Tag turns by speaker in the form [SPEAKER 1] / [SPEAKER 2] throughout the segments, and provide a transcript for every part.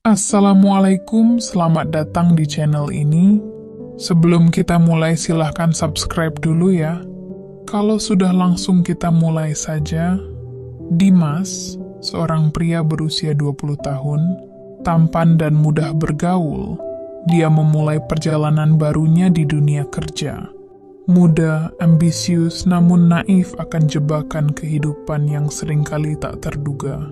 [SPEAKER 1] Assalamualaikum, selamat datang di channel ini. Sebelum kita mulai silahkan subscribe dulu ya. Kalau sudah langsung kita mulai saja. Dimas, seorang pria berusia 20 tahun, tampan dan mudah bergaul. Dia memulai perjalanan barunya di dunia kerja. Muda, ambisius, namun naif akan jebakan kehidupan yang seringkali tak terduga.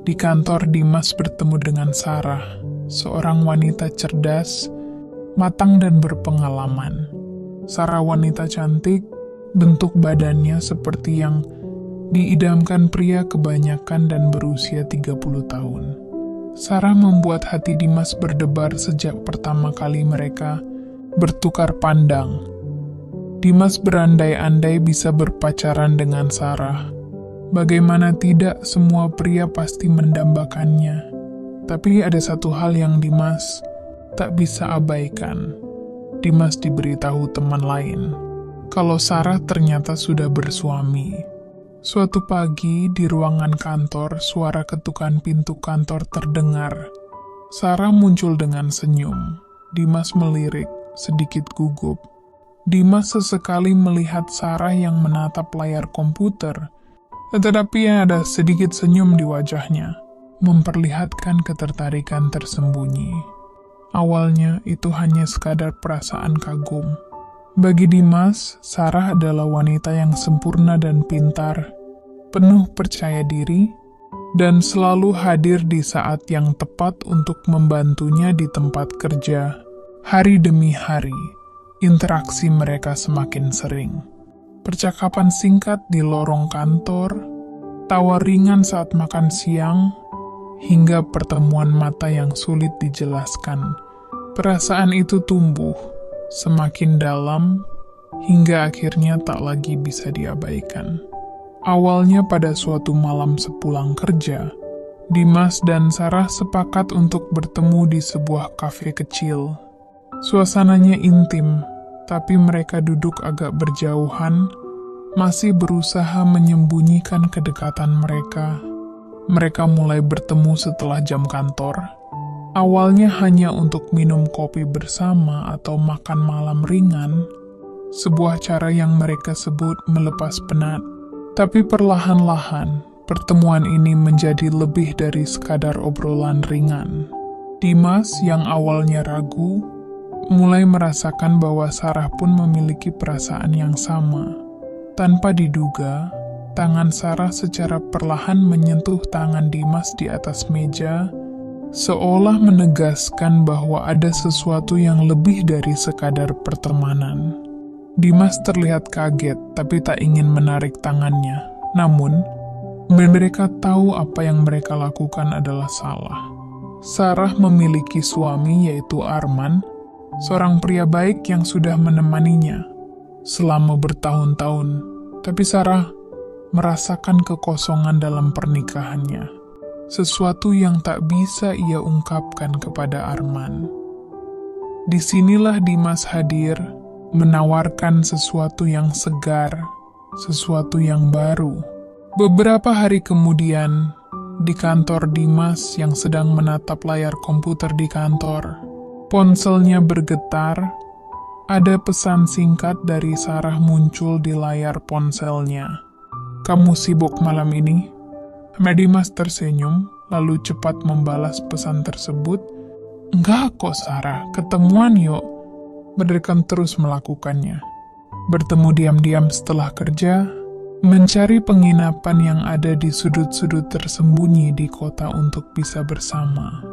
[SPEAKER 1] Di kantor, Dimas bertemu dengan Sarah, seorang wanita cerdas, matang dan berpengalaman. Sarah wanita cantik, bentuk badannya seperti yang diidamkan pria kebanyakan dan berusia 30 tahun. Sarah membuat hati Dimas berdebar sejak pertama kali mereka bertukar pandang. Dimas berandai-andai bisa berpacaran dengan Sarah. Bagaimana tidak, semua pria pasti mendambakannya. Tapi ada satu hal yang Dimas tak bisa abaikan. Dimas diberitahu teman lain kalau Sarah ternyata sudah bersuami. Suatu pagi di ruangan kantor, suara ketukan pintu kantor terdengar. Sarah muncul dengan senyum. Dimas melirik, sedikit gugup. Dimas sesekali melihat Sarah yang menatap layar komputer. Tetapi ada sedikit senyum di wajahnya, memperlihatkan ketertarikan tersembunyi. Awalnya itu hanya sekadar perasaan kagum. Bagi Dimas, Sarah adalah wanita yang sempurna dan pintar, penuh percaya diri, dan selalu hadir di saat yang tepat untuk membantunya di tempat kerja. Hari demi hari, interaksi mereka semakin sering. Percakapan singkat di lorong kantor, tawa ringan saat makan siang, hingga pertemuan mata yang sulit dijelaskan. Perasaan itu tumbuh, semakin dalam, hingga akhirnya tak lagi bisa diabaikan. Awalnya pada suatu malam sepulang kerja, Dimas dan Sarah sepakat untuk bertemu di sebuah kafe kecil. Suasananya intim, tapi mereka duduk agak berjauhan, masih berusaha menyembunyikan kedekatan mereka. Mereka mulai bertemu setelah jam kantor. Awalnya hanya untuk minum kopi bersama atau makan malam ringan, sebuah cara yang mereka sebut melepas penat. Tapi perlahan-lahan, pertemuan ini menjadi lebih dari sekadar obrolan ringan. Dimas yang awalnya ragu, mulai merasakan bahwa Sarah pun memiliki perasaan yang sama. Tanpa diduga, tangan Sarah secara perlahan menyentuh tangan Dimas di atas meja, seolah menegaskan bahwa ada sesuatu yang lebih dari sekadar pertemanan. Dimas terlihat kaget, tapi tak ingin menarik tangannya. Namun, mereka tahu apa yang mereka lakukan adalah salah. Sarah memiliki suami, yaitu Arman, seorang pria baik yang sudah menemaninya selama bertahun-tahun, tapi Sarah merasakan kekosongan dalam pernikahannya, sesuatu yang tak bisa ia ungkapkan kepada Arman. Disinilah Dimas hadir, menawarkan sesuatu yang segar, sesuatu yang baru. Beberapa hari kemudian, di kantor Dimas yang sedang menatap layar komputer di kantor, ponselnya bergetar. Ada pesan singkat dari Sarah muncul di layar ponselnya. "Kamu sibuk malam ini?" Dimas tersenyum, lalu cepat membalas pesan tersebut. "Enggak kok Sarah, ketemuan yuk." Mereka terus melakukannya. Bertemu diam-diam setelah kerja, mencari penginapan yang ada di sudut-sudut tersembunyi di kota untuk bisa bersama.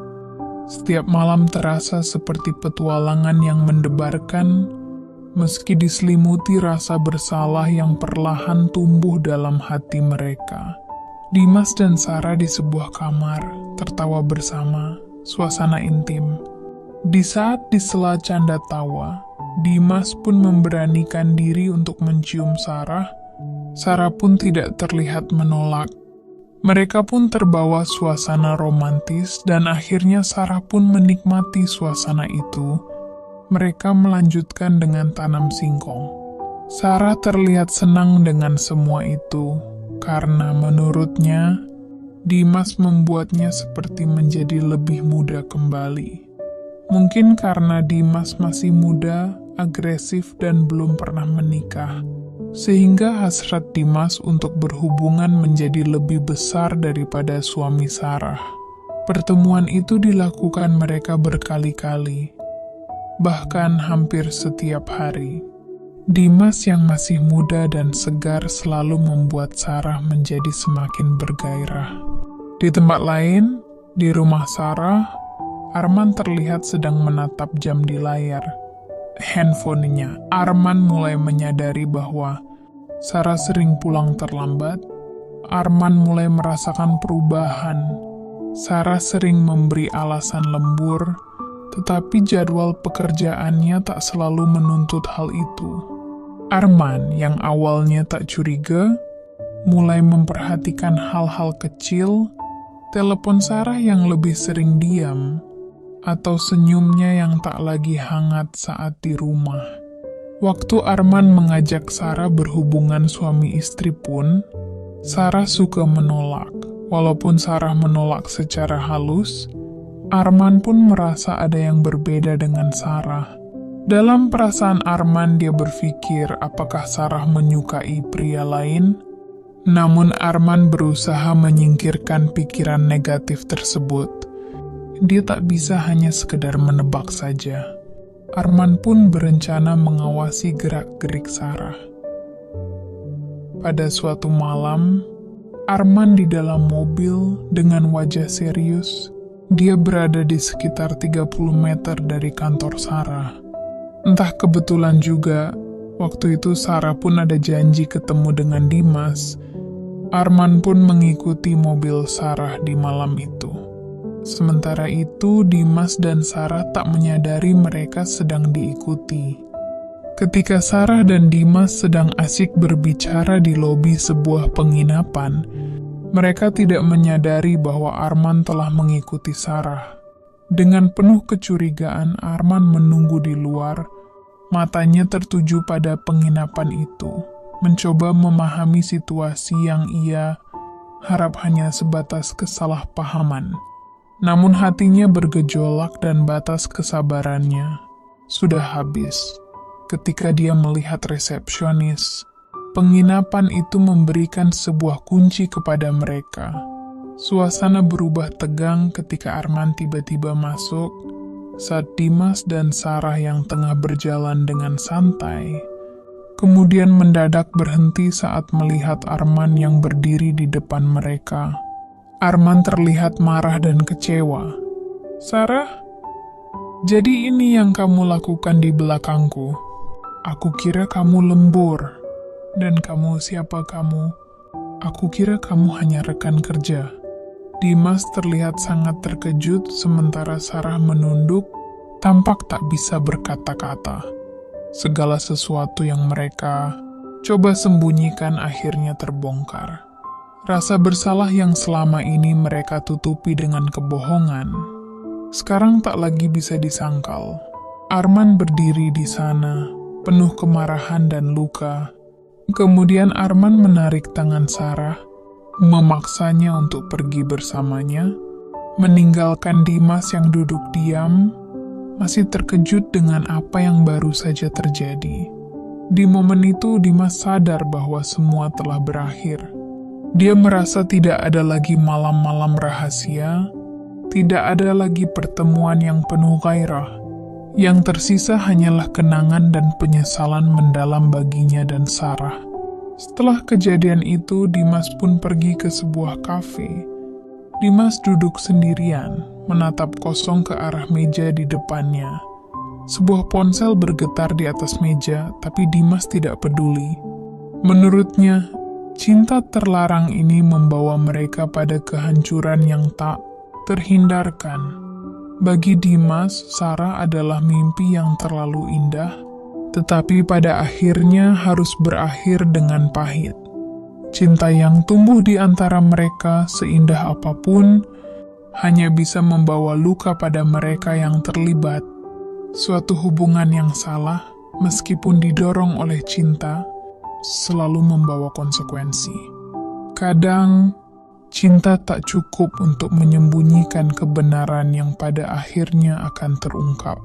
[SPEAKER 1] Setiap malam terasa seperti petualangan yang mendebarkan, meski diselimuti rasa bersalah yang perlahan tumbuh dalam hati mereka. Dimas dan Sarah di sebuah kamar, tertawa bersama, suasana intim. Di saat disela canda tawa, Dimas pun memberanikan diri untuk mencium Sarah. Sarah pun tidak terlihat menolak. Mereka pun terbawa suasana romantis dan akhirnya Sarah pun menikmati suasana itu. Mereka melanjutkan dengan tanam singkong. Sarah terlihat senang dengan semua itu, karena menurutnya Dimas membuatnya seperti menjadi lebih muda kembali. Mungkin karena Dimas masih muda, agresif, dan belum pernah menikah, sehingga hasrat Dimas untuk berhubungan menjadi lebih besar daripada suami Sarah. Pertemuan itu dilakukan mereka berkali-kali, bahkan hampir setiap hari. Dimas yang masih muda dan segar selalu membuat Sarah menjadi semakin bergairah. Di tempat lain, di rumah Sarah, Arman terlihat sedang menatap jam di layar handphonenya. Arman mulai menyadari bahwa Sarah sering pulang terlambat. Arman mulai merasakan perubahan. Sarah sering memberi alasan lembur, tetapi jadwal pekerjaannya tak selalu menuntut hal itu. Arman yang awalnya tak curiga, mulai memperhatikan hal-hal kecil, telepon Sarah yang lebih sering diam, atau senyumnya yang tak lagi hangat saat di rumah. Waktu Arman mengajak Sarah berhubungan suami istri pun, Sarah suka menolak. Walaupun Sarah menolak secara halus, Arman pun merasa ada yang berbeda dengan Sarah. Dalam perasaan Arman, dia berpikir apakah Sarah menyukai pria lain. Namun Arman berusaha menyingkirkan pikiran negatif tersebut. Dia tak bisa hanya sekedar menebak saja. Arman pun berencana mengawasi gerak-gerik Sarah. Pada suatu malam, Arman di dalam mobil dengan wajah serius. Dia berada di sekitar 30 meter dari kantor Sarah. Entah kebetulan juga, waktu itu Sarah pun ada janji ketemu dengan Dimas. Arman pun mengikuti mobil Sarah di malam itu. Sementara itu, Dimas dan Sarah tak menyadari mereka sedang diikuti. Ketika Sarah dan Dimas sedang asik berbicara di lobi sebuah penginapan, mereka tidak menyadari bahwa Arman telah mengikuti Sarah. Dengan penuh kecurigaan, Arman menunggu di luar, matanya tertuju pada penginapan itu, mencoba memahami situasi yang ia harap hanya sebatas kesalahpahaman. Namun hatinya bergejolak dan batas kesabarannya sudah habis. Ketika dia melihat resepsionis, penginapan itu memberikan sebuah kunci kepada mereka. Suasana berubah tegang ketika Arman tiba-tiba masuk saat Dimas dan Sarah yang tengah berjalan dengan santai, kemudian mendadak berhenti saat melihat Arman yang berdiri di depan mereka. Arman terlihat marah dan kecewa. "Sarah, jadi ini yang kamu lakukan di belakangku? Aku kira kamu lembur. Dan kamu, siapa kamu? Aku kira kamu hanya rekan kerja." Dimas terlihat sangat terkejut sementara Sarah menunduk, tampak tak bisa berkata-kata. Segala sesuatu yang mereka coba sembunyikan akhirnya terbongkar. Rasa bersalah yang selama ini mereka tutupi dengan kebohongan, sekarang tak lagi bisa disangkal. Arman berdiri di sana, penuh kemarahan dan luka. Kemudian Arman menarik tangan Sarah, memaksanya untuk pergi bersamanya, meninggalkan Dimas yang duduk diam, masih terkejut dengan apa yang baru saja terjadi. Di momen itu, Dimas sadar bahwa semua telah berakhir. Dia merasa tidak ada lagi malam-malam rahasia, tidak ada lagi pertemuan yang penuh gairah. Yang tersisa hanyalah kenangan dan penyesalan mendalam baginya dan Sarah. Setelah kejadian itu, Dimas pun pergi ke sebuah kafe. Dimas duduk sendirian, menatap kosong ke arah meja di depannya. Sebuah ponsel bergetar di atas meja, tapi Dimas tidak peduli. Menurutnya, cinta terlarang ini membawa mereka pada kehancuran yang tak terhindarkan. Bagi Dimas, Sarah adalah mimpi yang terlalu indah, tetapi pada akhirnya harus berakhir dengan pahit. Cinta yang tumbuh di antara mereka, seindah apapun, hanya bisa membawa luka pada mereka yang terlibat. Suatu hubungan yang salah, meskipun didorong oleh cinta, selalu membawa konsekuensi. Kadang, cinta tak cukup untuk menyembunyikan kebenaran yang pada akhirnya akan terungkap.